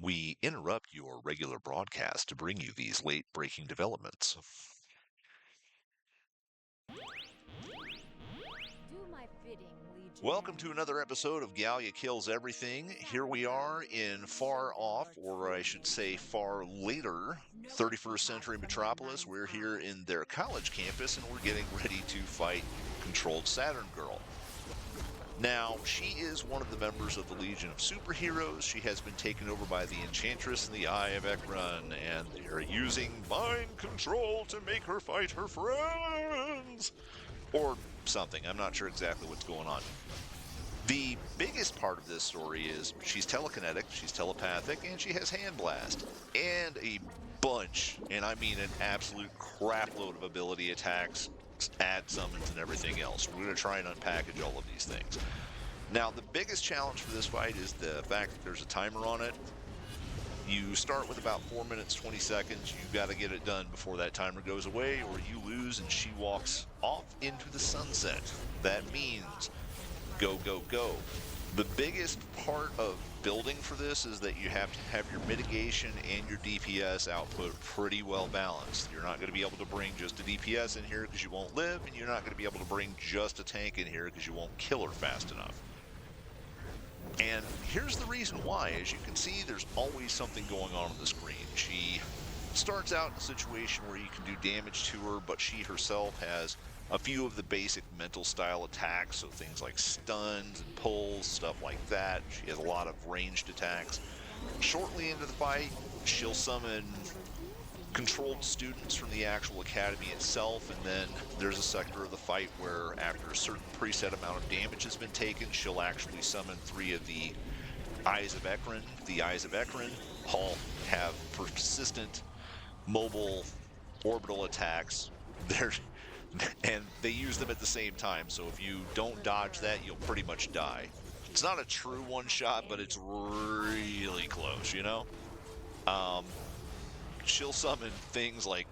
We interrupt your regular broadcast to bring you these late breaking developments. Do my bidding, Welcome to Legionnaire. another episode of Galatea Kills Everything. Here we are in far off, or I should say far later, 31st century Metropolis. We're here in their college campus and we're getting ready to fight controlled Saturn Girl. Now, she is one of the members of the Legion of Superheroes. She has been taken over by the Enchantress in the Eye of Ekron, and they're using mind control to make her fight her friends. Or something. I'm not sure exactly what's going on. The biggest part of this story is she's telekinetic, she's telepathic, and she has hand blast. And a bunch, and I mean an absolute crapload of ability attacks, add summons, and everything else. We're going to try and unpackage all of these things. Now, the biggest challenge for this fight is the fact that there's a timer on it. You start with about 4 minutes, 20 seconds. You've got to get it done before that timer goes away, or you lose and she walks off into the sunset. That means go, go, go. The biggest part of building for this is that you have to have your mitigation and your DPS output pretty well balanced. You're not going to be able to bring just a DPS in here because you won't live, and you're not going to be able to bring just a tank in here because you won't kill her fast enough. And here's the reason why. As you can see, there's always something going on the screen. She starts out in a situation where you can do damage to her, but she herself has a few of the basic mental style attacks, so things like stuns and pulls, stuff like that. She has a lot of ranged attacks. Shortly into the fight, she'll summon controlled students from the actual academy itself, and then there's a sector of the fight where after a certain preset amount of damage has been taken, she'll actually summon 3 of the Eyes of Ekron. The Eyes of Ekron all have persistent mobile orbital attacks. They're and they use them at the same time, so if you don't dodge that, you'll pretty much die. It's not a true one shot, but it's really close, you know? Um, she'll summon things like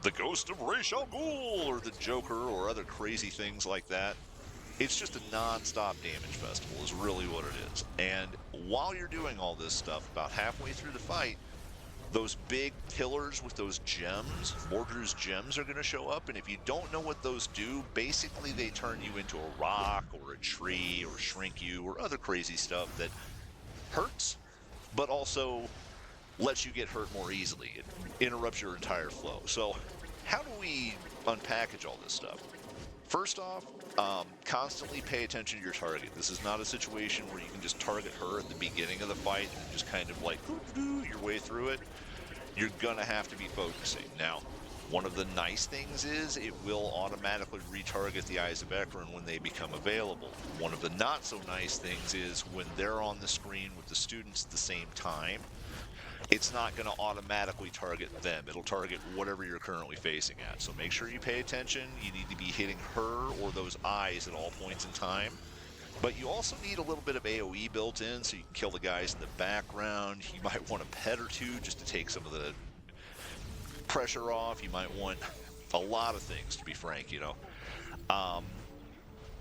the Ghost of Ra's al Ghul or the Joker or other crazy things like that. It's just a non-stop damage festival is really what it is. And while you're doing all this stuff, about halfway through the fight, those big pillars with those gems, Mordru's gems, are going to show up. And if you don't know what those do, basically they turn you into a rock or a tree or shrink you or other crazy stuff that hurts, but also lets you get hurt more easily. It interrupts your entire flow. So, how do we unpackage all this stuff? First off, constantly pay attention to your target. This is not a situation where you can just target her at the beginning of the fight and just kind of like your way through it. You're gonna have to be focusing. Now, one of the nice things is it will automatically retarget the Eyes of Ekron when they become available. One of the not so nice things is when they're on the screen with the students at the same time, it's not going to automatically target them. It'll target whatever you're currently facing at. So make sure you pay attention. You need to be hitting her or those eyes at all points in time. But you also need a little bit of AoE built in so you can kill the guys in the background. You might want a pet or two just to take some of the pressure off. You might want a lot of things, to be frank, you know. Um,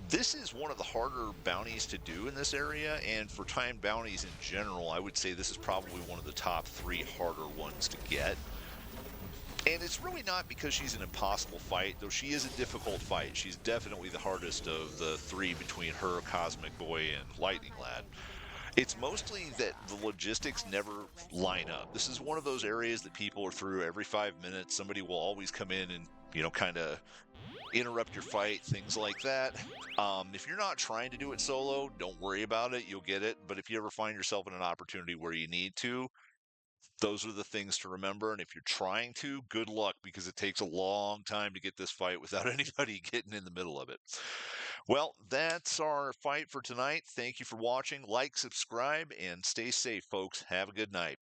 this is one of the harder bounties to do in this area, and for timed bounties in general, I would say this is probably one of the top 3 harder ones to get. And it's really not because she's an impossible fight, though she is a difficult fight. She's definitely the hardest of the 3 between her, Cosmic Boy, and Lightning Lad. It's mostly that the logistics never line up. This is one of those areas that people are through every 5 minutes. Somebody will always come in and, kind of interrupt your fight, things like that. If you're not trying to do it solo, don't worry about it. You'll get it. But if you ever find yourself in an opportunity where you need to, those are the things to remember. And if you're trying to, good luck because it takes a long time to get this fight without anybody getting in the middle of it. Well, that's our fight for tonight. Thank you for watching. Like, subscribe, and stay safe, folks. Have a good night.